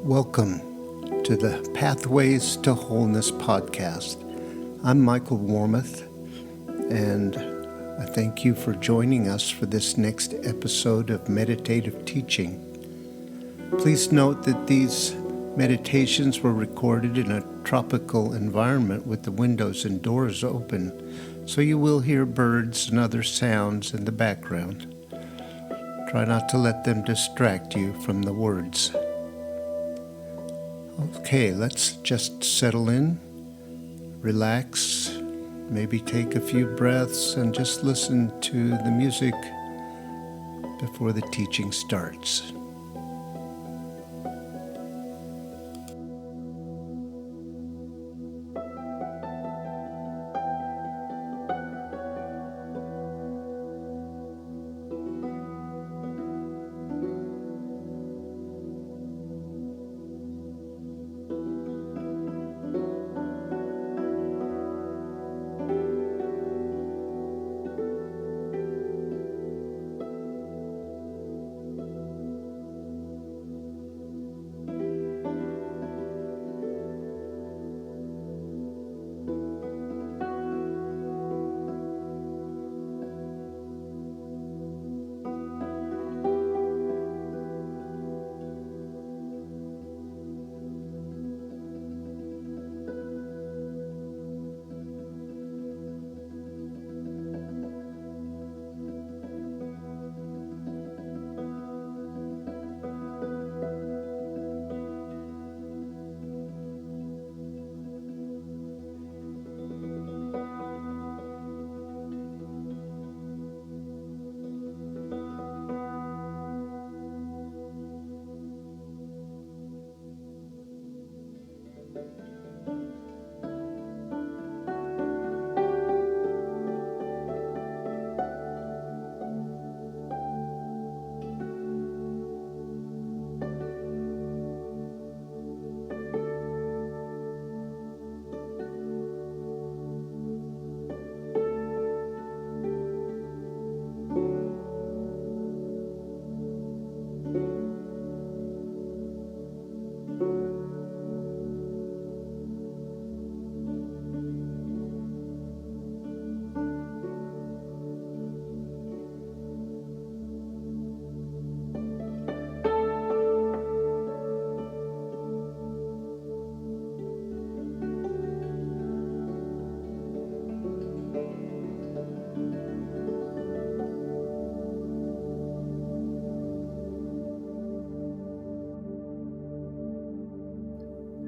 Welcome to the Pathways to Wholeness podcast. I'm Michael Warmoth, and I thank you for joining us for this next episode of meditative teaching. Please note that these meditations were recorded in a tropical environment with the windows and doors open, so you will hear birds and other sounds in the background. Try not to let them distract you from the words. Okay, let's just settle in, relax, maybe take a few breaths and just listen to the music before the teaching starts.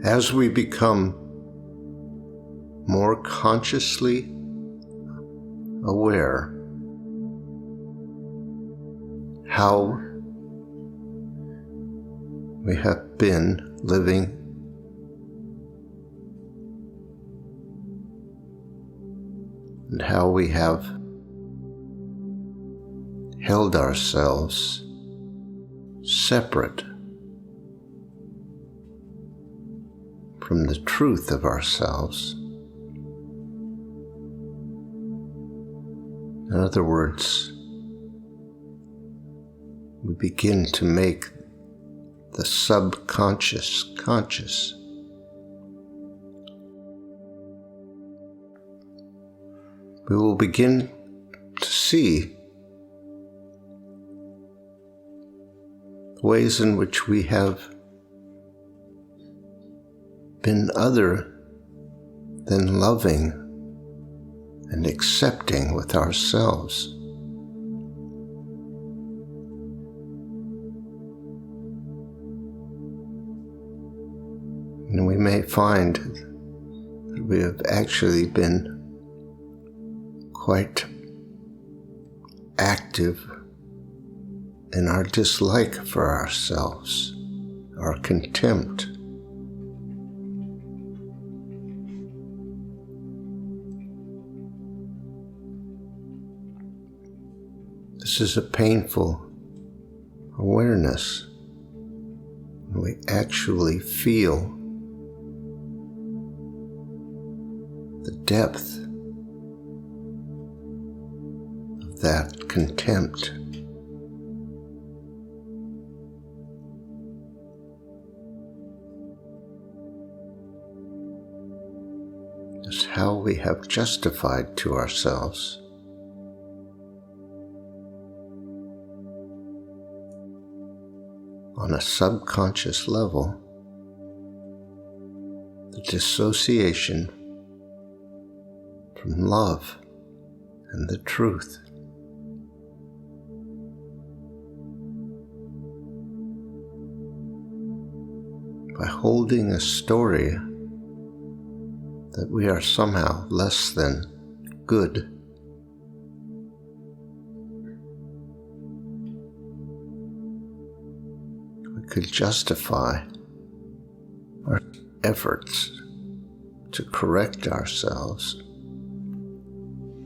As we become more consciously aware how we have been living and how we have held ourselves separate from the truth of ourselves. In other words, we begin to make the subconscious conscious. We will begin to see ways in which we have been other than loving and accepting with ourselves. And we may find that we have actually been quite active in our dislike for ourselves, our contempt. This is a painful awareness when we actually feel the depth of that contempt. is how we have justified to ourselves on a subconscious level the dissociation from love and the truth. By holding a story that we are somehow less than good, we could justify our efforts to correct ourselves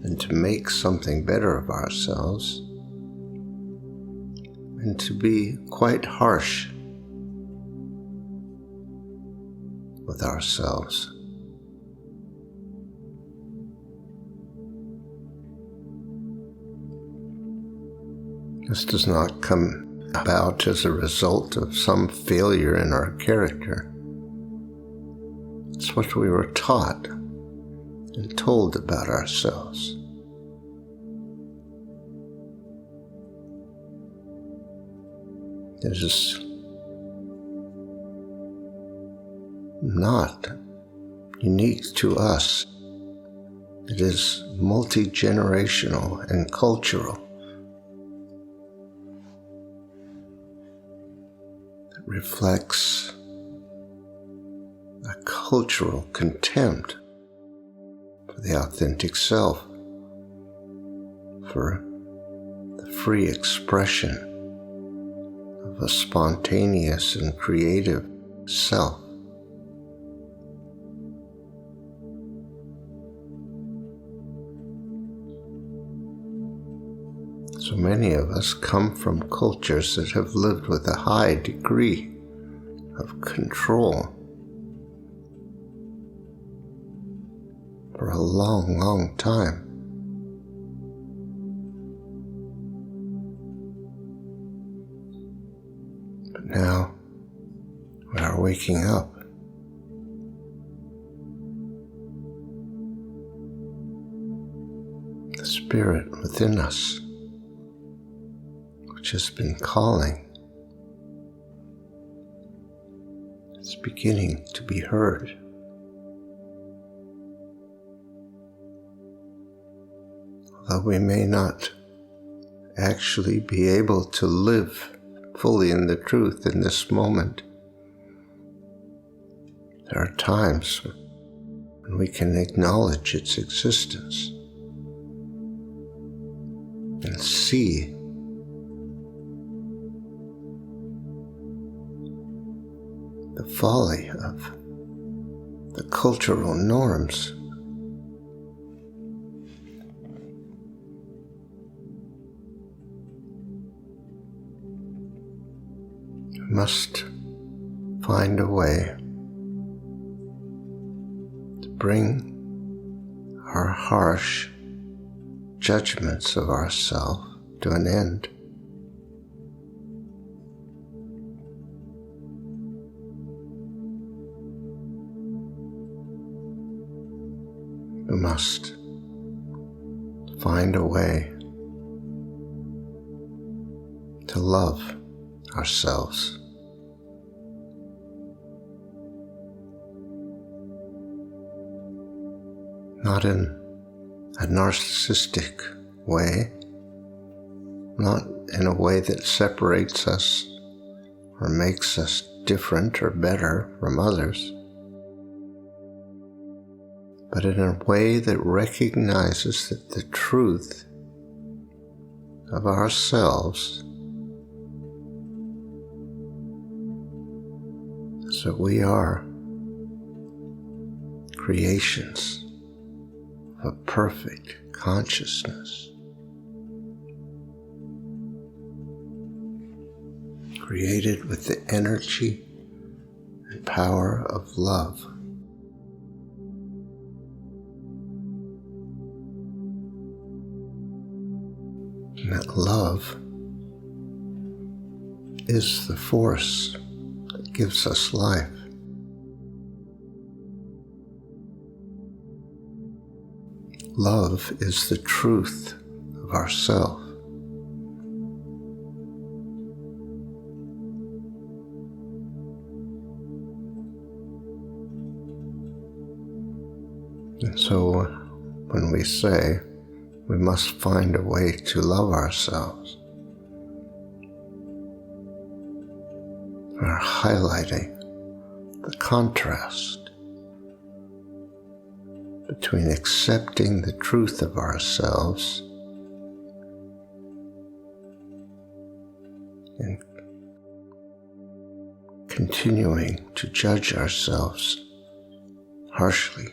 and to make something better of ourselves, and to be quite harsh with ourselves. This does not come about as a result of some failure in our character. It's what we were taught and told about ourselves. It is not unique to us. It is multi-generational and cultural. It reflects a cultural contempt for the authentic self, for the free expression of a spontaneous and creative self. So many of us come from cultures that have lived with a high degree of control for a long, long time. But now we are waking up. The spirit within us, which has been calling, is beginning to be heard. Although we may not actually be able to live fully in the truth in this moment, there are times when we can acknowledge its existence and see the folly of the cultural norms. We must find a way to bring our harsh judgments of ourselves to an end. We must find a way to love ourselves. Not in a narcissistic way, not in a way that separates us or makes us different or better from others, but in a way that recognizes that the truth of ourselves is that we are creations of a perfect consciousness, created with the energy and power of love. And that love is the force that gives us life. Love is the truth of ourself. And so when we say we must find a way to love ourselves, we're highlighting the contrast between accepting the truth of ourselves and continuing to judge ourselves harshly.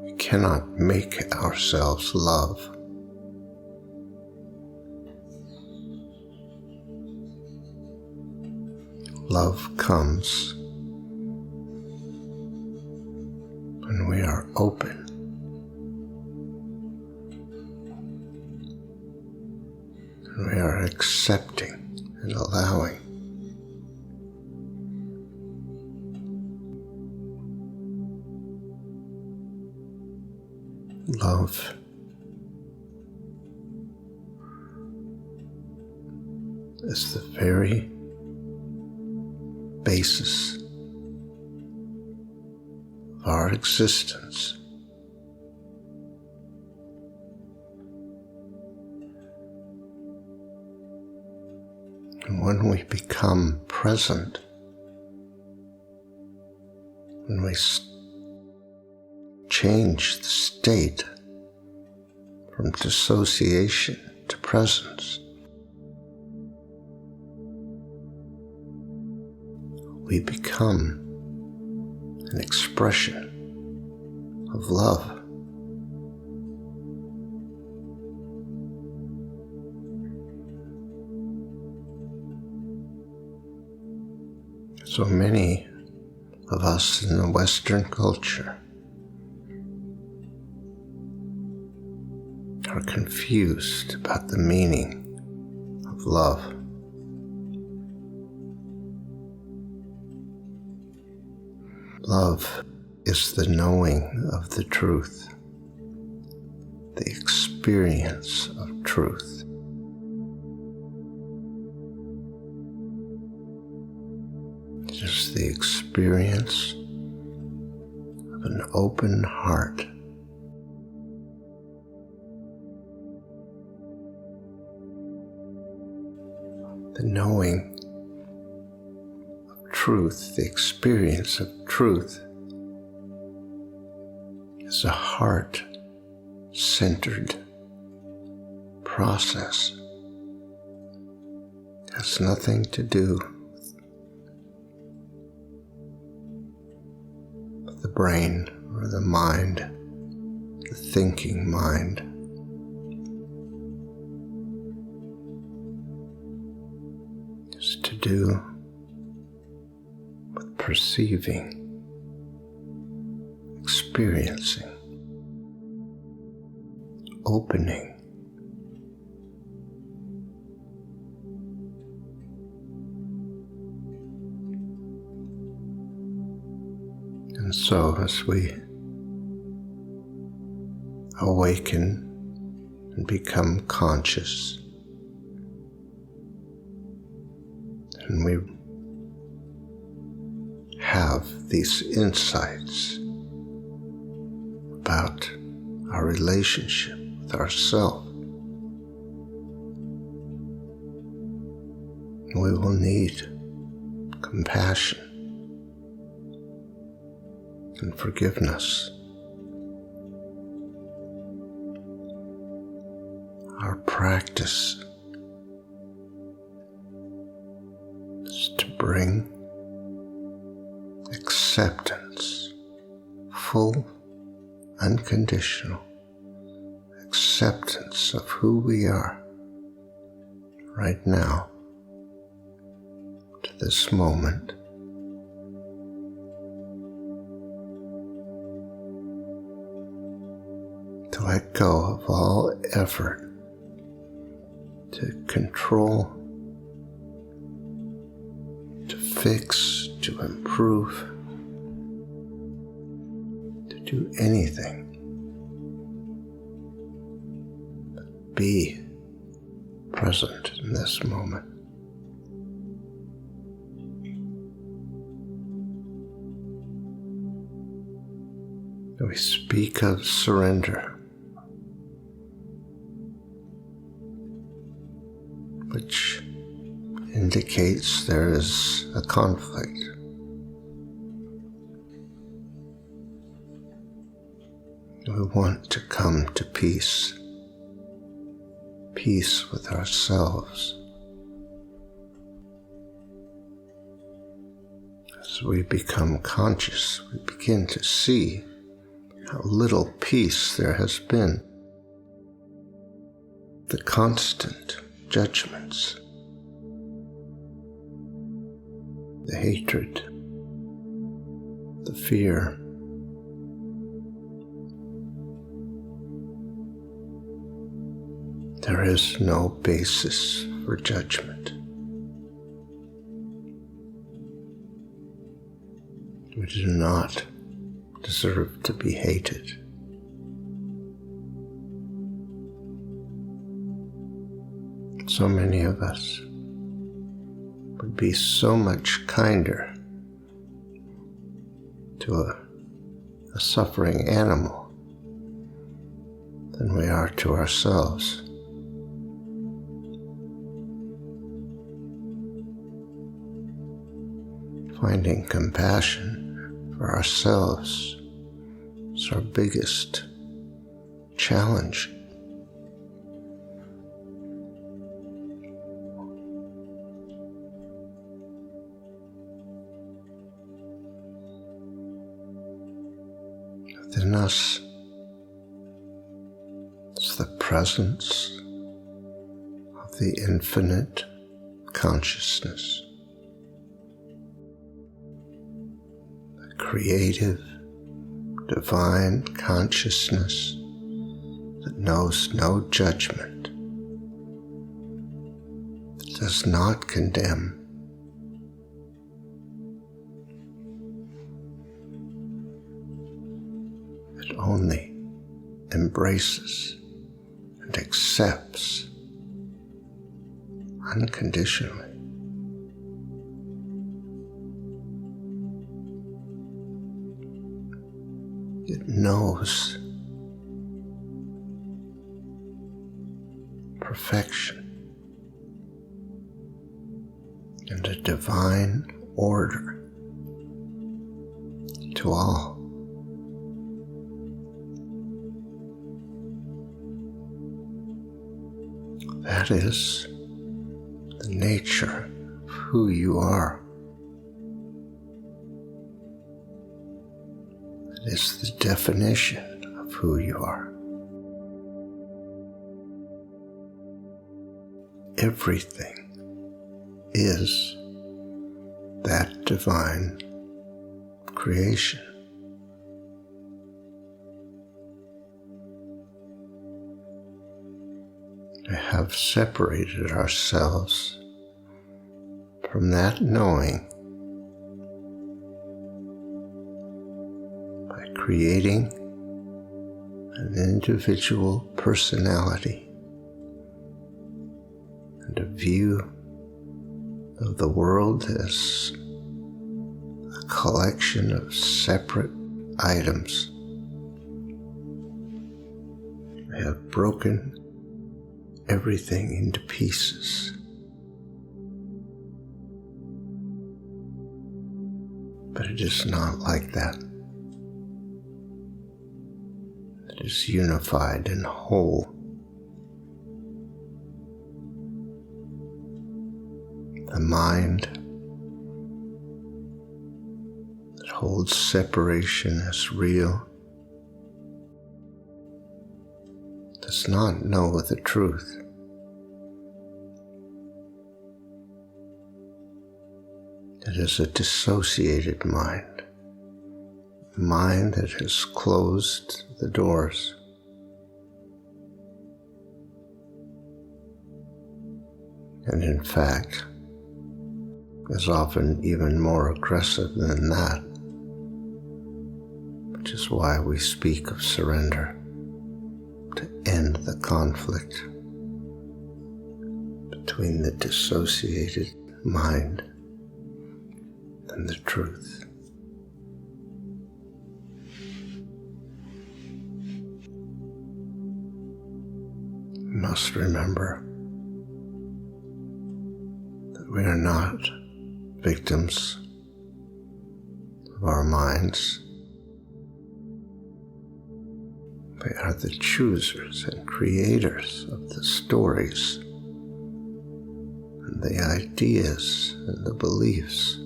We cannot make ourselves love. Love comes when we are open and we are accepting and allowing. Love is the very basis of our existence. And when we become present, when we change the state from dissociation to presence, we become an expression of love. So many of us in the Western culture are confused about the meaning of love. Love is the knowing of the truth, the experience of truth. It is the experience of an open heart, the knowing of truth, the experience of truth is a heart-centered process. It has nothing to do with the brain or the mind, the thinking mind. It's to do with perceiving, experiencing, opening. And so as we awaken and become conscious, and we have these insights about our relationship with ourself, we will need compassion and forgiveness. Our practice is to bring acceptance, full, unconditional acceptance of who we are right now, to this moment. To let go of all effort to control, to fix, to improve, to do anything. But be present in this moment. We speak of surrender, which indicates there is a conflict. We want to come to peace, peace with ourselves. As we become conscious, we begin to see how little peace there has been. The constant judgments, the hatred, the fear, there is no basis for judgment. We do not deserve to be hated. So many of us would be so much kinder to a suffering animal than we are to ourselves. Finding compassion for ourselves is our biggest challenge. Within us is the presence of the infinite consciousness, the creative, divine consciousness that knows no judgment, that does not condemn, it only embraces and accepts unconditionally. It knows perfection and a divine order to all. That is the nature of who you are. It is the definition of who you are. Everything is that divine creation. We have separated ourselves from that knowing by creating an individual personality and a view of the world as a collection of separate items. We have broken everything into pieces. But it is not like that. It is unified and whole. The mind that holds separation as real does not know the truth. It is a dissociated mind, a mind that has closed the doors. And in fact, is often even more aggressive than that, which is why we speak of surrender, to end the conflict between the dissociated mind and the truth. We must remember that we are not victims of our minds. We are the choosers and creators of the stories and the ideas and the beliefs.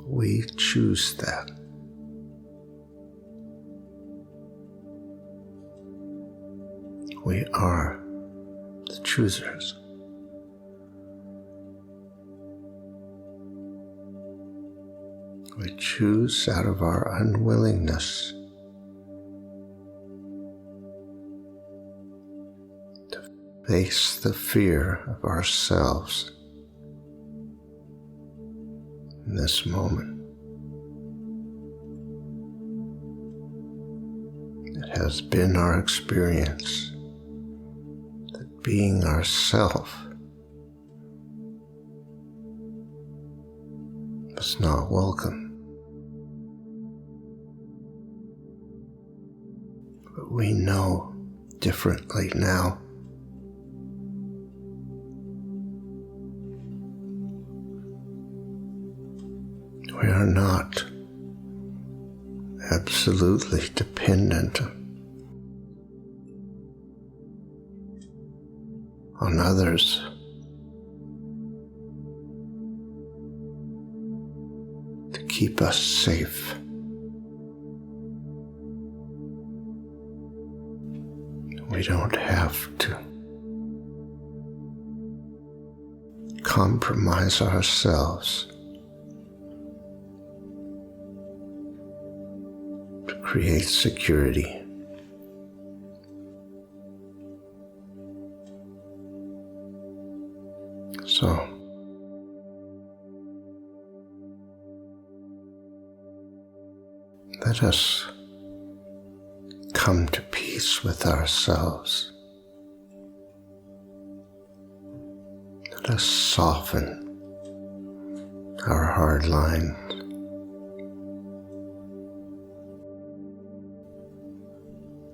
We choose that. We are the choosers. We choose out of our unwillingness to face the fear of ourselves in this moment. It has been our experience that being ourself is not welcome. But we know differently now. We are not absolutely dependent on others. To keep us safe. We don't have to compromise ourselves to create security. So, let us come to peace with ourselves. Let us soften our hard lines.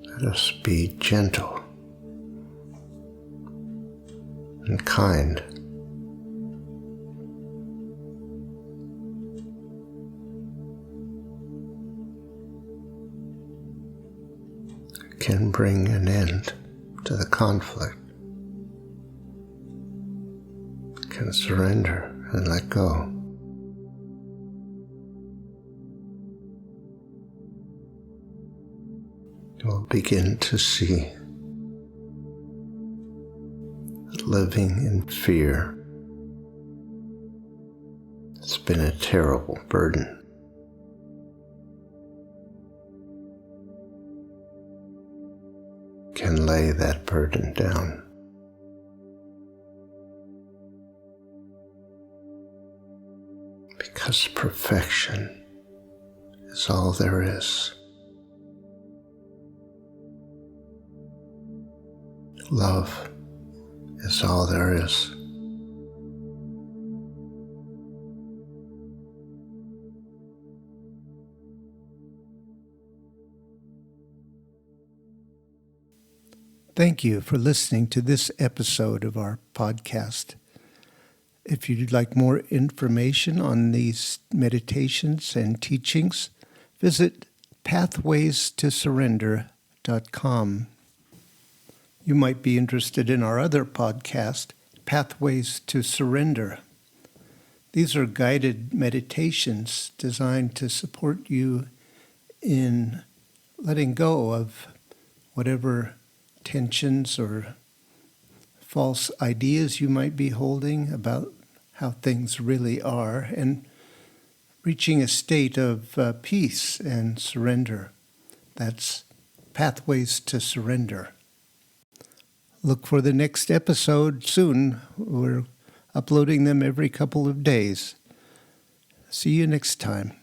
Let us be gentle and kind. Can bring an end to the conflict, can surrender and let go. You will begin to see that living in fear has been a terrible burden. Can lay that burden down. Because perfection is all there is. Love is all there is. Thank you for listening to this episode of our podcast. If you'd like more information on these meditations and teachings, visit pathwaystosurrender.com. You might be interested in our other podcast, Pathways to Surrender. These are guided meditations designed to support you in letting go of whatever tensions or false ideas you might be holding about how things really are, and reaching a state of peace and surrender. That's Pathways to Surrender. look for the next episode soon. We're uploading them every couple of days. See you next time.